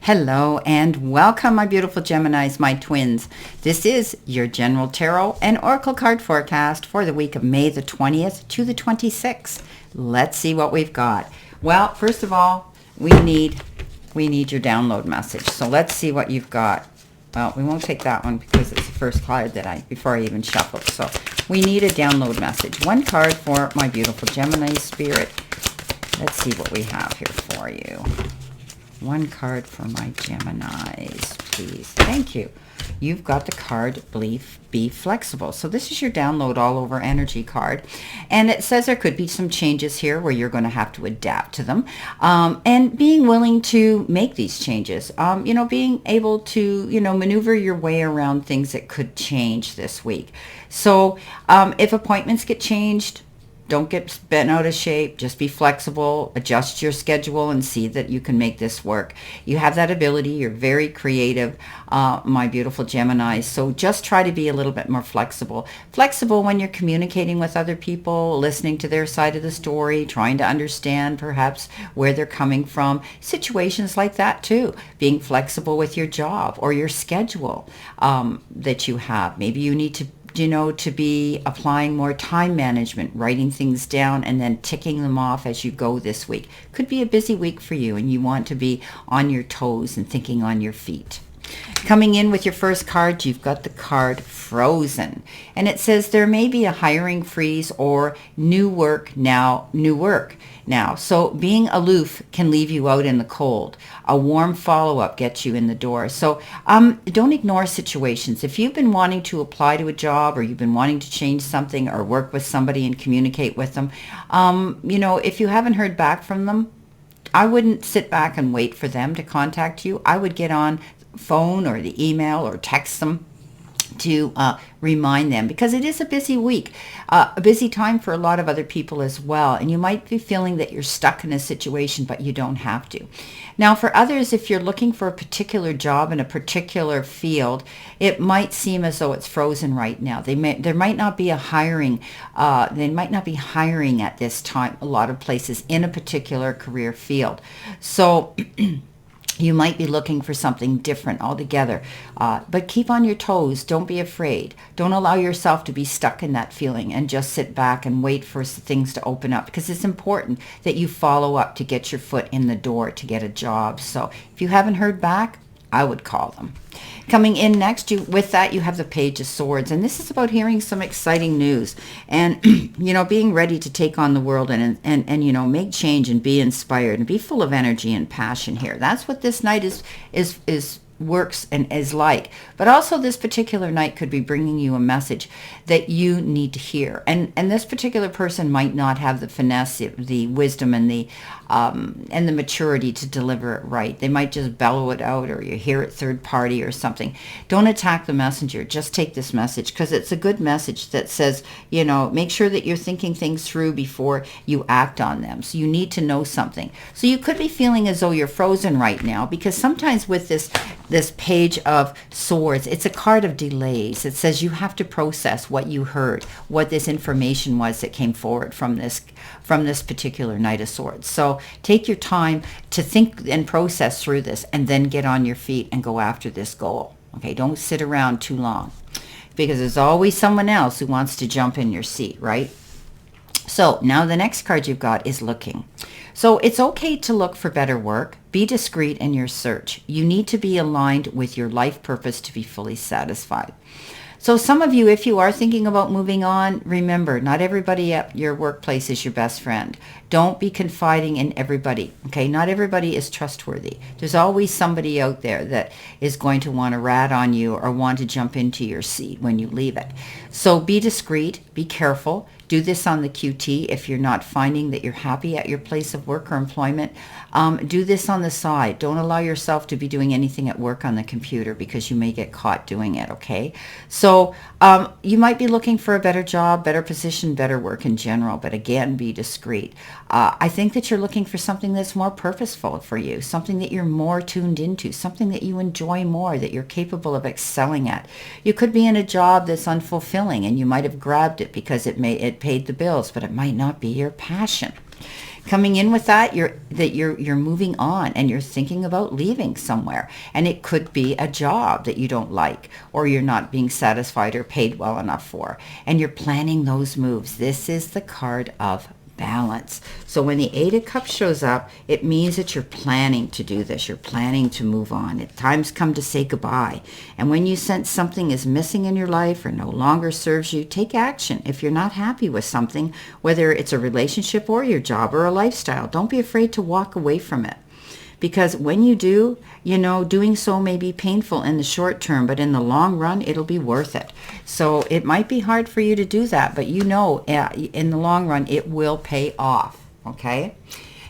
Hello and welcome, my beautiful Geminis, my twins. This is your General Tarot and Oracle card forecast for the week of May the 20th to the 26th. Let's see what we've got. Well, first of all, we need your download message. So let's see what you've got. Well, we won't take that one because it's the first card that before I even shuffled. So we need a download message. One card for my beautiful Gemini spirit. Let's see what we have here for you. One card for my Geminis, please. Thank you. You've got the card Be Flexible. So this is your download all over energy card. And it says there could be some changes here where you're going to have to adapt to them. And being willing to make these changes. Being able to, maneuver your way around things that could change this week. So if appointments get changed, don't get bent out of shape. Just be flexible. Adjust your schedule and see that you can make this work. You have that ability. You're very creative, my beautiful Gemini. So just try to be a little bit more flexible. Flexible when you're communicating with other people, listening to their side of the story, trying to understand perhaps where they're coming from. Situations like that too. Being flexible with your job or your schedule that you have. Maybe you need to be applying more time management, writing things down and then ticking them off as you go this week. Could be a busy week for you and you want to be on your toes and thinking on your feet. Coming in with your first card, you've got the card Frozen. And it says there may be a hiring freeze or new work now. So being aloof can leave you out in the cold. A warm follow-up gets you in the door. So don't ignore situations. If you've been wanting to apply to a job or you've been wanting to change something or work with somebody and communicate with them, if you haven't heard back from them, I wouldn't sit back and wait for them to contact you. I would get on phone or the email or text them to remind them, because it is a busy week, a busy time for a lot of other people as well. And you might be feeling that you're stuck in a situation, but you don't have to. Now, for others, if you're looking for a particular job in a particular field, it might seem as though it's frozen right now. There might not be a hiring. They might not be hiring at this time, a lot of places in a particular career field. So you might be looking for something different altogether. But keep on your toes. Don't be afraid. Don't allow yourself to be stuck in that feeling and just sit back and wait for things to open up, because it's important that you follow up to get your foot in the door to get a job. So if you haven't heard back, I would call them. Coming in next, with that, you have the Page of Swords. And this is about hearing some exciting news and, being ready to take on the world and make change and be inspired and be full of energy and passion here. That's what this night is works and is like. But also this particular night could be bringing you a message that you need to hear. And this particular person might not have the finesse, the wisdom and the maturity to deliver it right. They might just bellow it out, or you hear it third party or something. Don't attack the messenger. Just take this message, because it's a good message that says, make sure that you're thinking things through before you act on them. So you need to know something. So you could be feeling as though you're frozen right now, because sometimes with this Page of Swords, it's a card of delays. It says you have to process what you heard, what this information was that came forward from this particular Knight of Swords. So take your time to think and process through this, and then get on your feet and go after this goal. Okay, don't sit around too long, because there's always someone else who wants to jump in your seat, right? So now the next card you've got is Looking. So it's okay to look for better work. Be discreet in your search. You need to be aligned with your life purpose to be fully satisfied. So some of you, if you are thinking about moving on, remember, not everybody at your workplace is your best friend. Don't be confiding in everybody, okay? Not everybody is trustworthy. There's always somebody out there that is going to want to rat on you or want to jump into your seat when you leave it. So be discreet, be careful. Do this on the QT if you're not finding that you're happy at your place of work or employment. Do this on the side. Don't allow yourself to be doing anything at work on the computer, because you may get caught doing it, okay? So you might be looking for a better job, better position, better work in general, but again, be discreet. I think that you're looking for something that's more purposeful for you, something that you're more tuned into, something that you enjoy more, that you're capable of excelling at. You could be in a job that's unfulfilling, and you might have grabbed it because it paid the bills, but it might not be your passion. Coming in with that, you're moving on and you're thinking about leaving somewhere. And it could be a job that you don't like or you're not being satisfied or paid well enough for. And you're planning those moves. This is the card of balance. So when the Eight of Cups shows up, it means that you're planning to do this. You're planning to move on. Time's come to say goodbye. And when you sense something is missing in your life or no longer serves you, take action. If you're not happy with something, whether it's a relationship or your job or a lifestyle, don't be afraid to walk away from it. Because when you do, doing so may be painful in the short term, but in the long run, it'll be worth it. So it might be hard for you to do that, but in the long run, it will pay off, okay?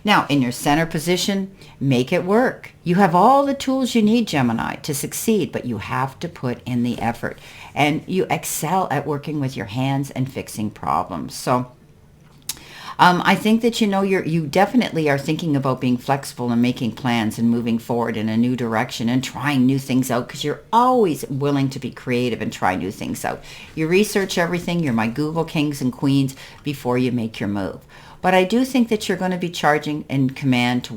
Now, in your center position, make it work. You have all the tools you need, Gemini, to succeed, but you have to put in the effort. And you excel at working with your hands and fixing problems. So I think that, you definitely are thinking about being flexible and making plans and moving forward in a new direction and trying new things out because you're always willing to be creative and try new things out. You research everything. You're my Google kings and queens before you make your move. But I do think that you're going to be charging in command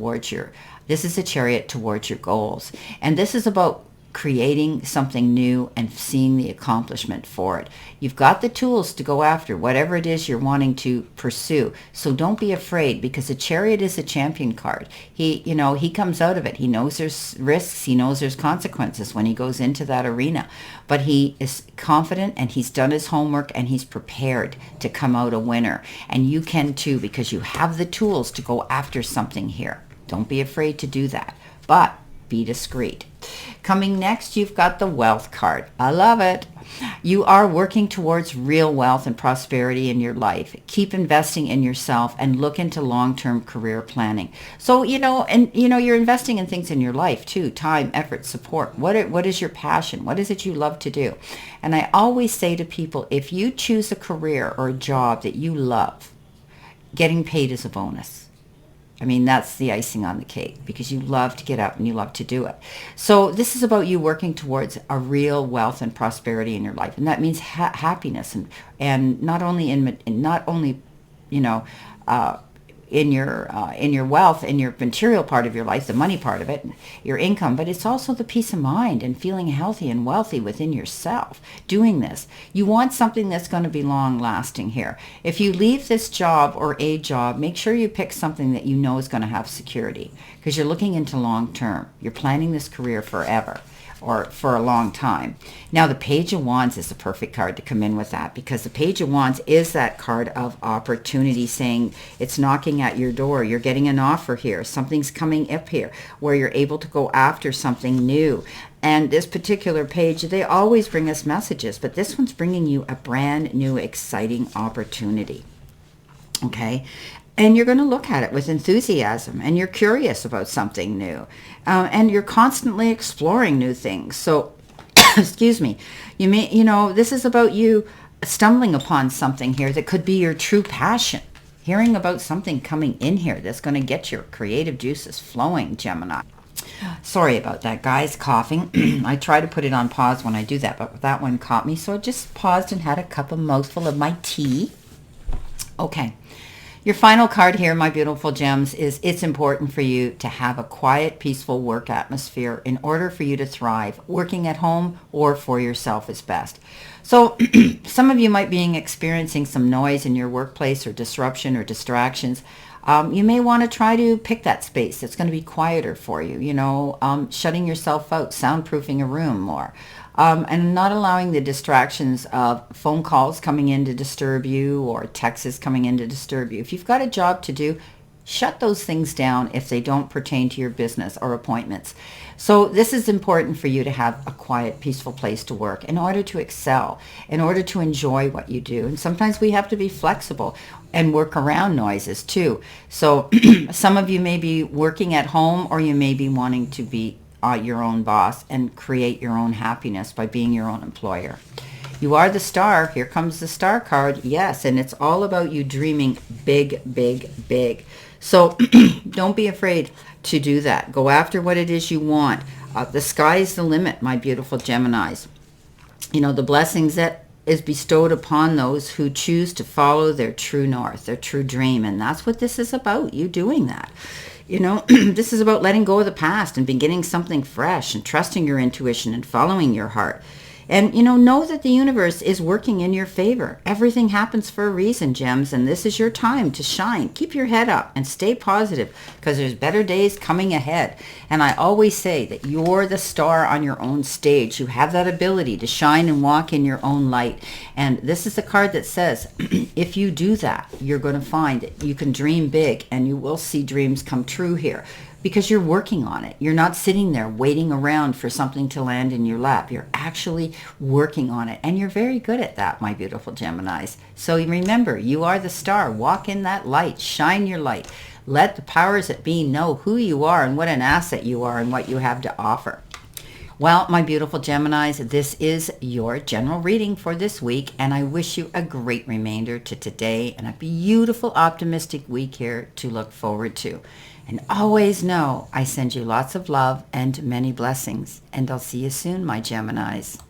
this is a chariot towards your goals. And this is about creating something new and seeing the accomplishment for it. You've got the tools to go after whatever it is you're wanting to pursue. So don't be afraid because the Chariot is a champion card. He comes out of it. He knows there's risks. He knows there's consequences when he goes into that arena. But he is confident and he's done his homework and he's prepared to come out a winner. And you can too because you have the tools to go after something here. Don't be afraid to do that. But be discreet. Coming next, you've got the Wealth card. I love it. You are working towards real wealth and prosperity in your life. Keep investing in yourself and look into long-term career planning. So, you're investing in things in your life too, time, effort, support. What is your passion? What is it you love to do? And I always say to people, if you choose a career or a job that you love, getting paid is a bonus. I mean, that's the icing on the cake because you love to get up and you love to do it. So this is about you working towards a real wealth and prosperity in your life. And that means happiness and not only in your wealth, in your material part of your life, the money part of it, your income, but it's also the peace of mind and feeling healthy and wealthy within yourself doing this. You want something that's going to be long lasting here. If you leave this job or a job, make sure you pick something that you know is going to have security because you're looking into long term. You're planning this career forever or for a long time. Now, the Page of Wands is the perfect card to come in with that because the Page of Wands is that card of opportunity saying it's knocking at your door. You're getting an offer here. Something's coming up here where you're able to go after something new. And this particular page, they always bring us messages, but this one's bringing you a brand new, exciting opportunity. Okay? And you're going to look at it with enthusiasm and you're curious about something new. And you're constantly exploring new things. So, excuse me, this is about you stumbling upon something here that could be your true passion. Hearing about something coming in here that's going to get your creative juices flowing, Gemini. Sorry about that, guys, coughing. I try to put it on pause when I do that, but that one caught me. So I just paused and had a mouthful of my tea. Okay. Your final card here, my beautiful gems, is it's important for you to have a quiet, peaceful work atmosphere in order for you to thrive. Working at home or for yourself is best. So some of you might be experiencing some noise in your workplace or disruption or distractions. You may want to try to pick that space that's going to be quieter for you, shutting yourself out, soundproofing a room more. And not allowing the distractions of phone calls coming in to disturb you or texts coming in to disturb you. If you've got a job to do, shut those things down if they don't pertain to your business or appointments. So this is important for you to have a quiet, peaceful place to work in order to excel, in order to enjoy what you do. And sometimes we have to be flexible and work around noises too. So some of you may be working at home or you may be wanting to be your own boss and create your own happiness by being your own employer. You are the star. Here comes the star card. Yes, and it's all about you dreaming big, big, big. So don't be afraid to do that. Go after what it is you want. The sky is the limit, my beautiful Geminis. The blessings that is bestowed upon those who choose to follow their true north, their true dream. And that's what this is about, you doing that. This is about letting go of the past and beginning something fresh and trusting your intuition and following your heart. And, know that the universe is working in your favor. Everything happens for a reason, gems, and this is your time to shine. Keep your head up and stay positive because there's better days coming ahead. And I always say that you're the star on your own stage. You have that ability to shine and walk in your own light. And this is a card that says, if you do that, you're going to find that you can dream big and you will see dreams come true here. Because you're working on it. You're not sitting there waiting around for something to land in your lap. You're actually working on it. And you're very good at that, my beautiful Geminis. So remember, you are the star. Walk in that light. Shine your light. Let the powers that be know who you are and what an asset you are and what you have to offer. Well, my beautiful Geminis, this is your general reading for this week, and I wish you a great remainder to today and a beautiful, optimistic week here to look forward to. And always know I send you lots of love and many blessings, and I'll see you soon, my Geminis.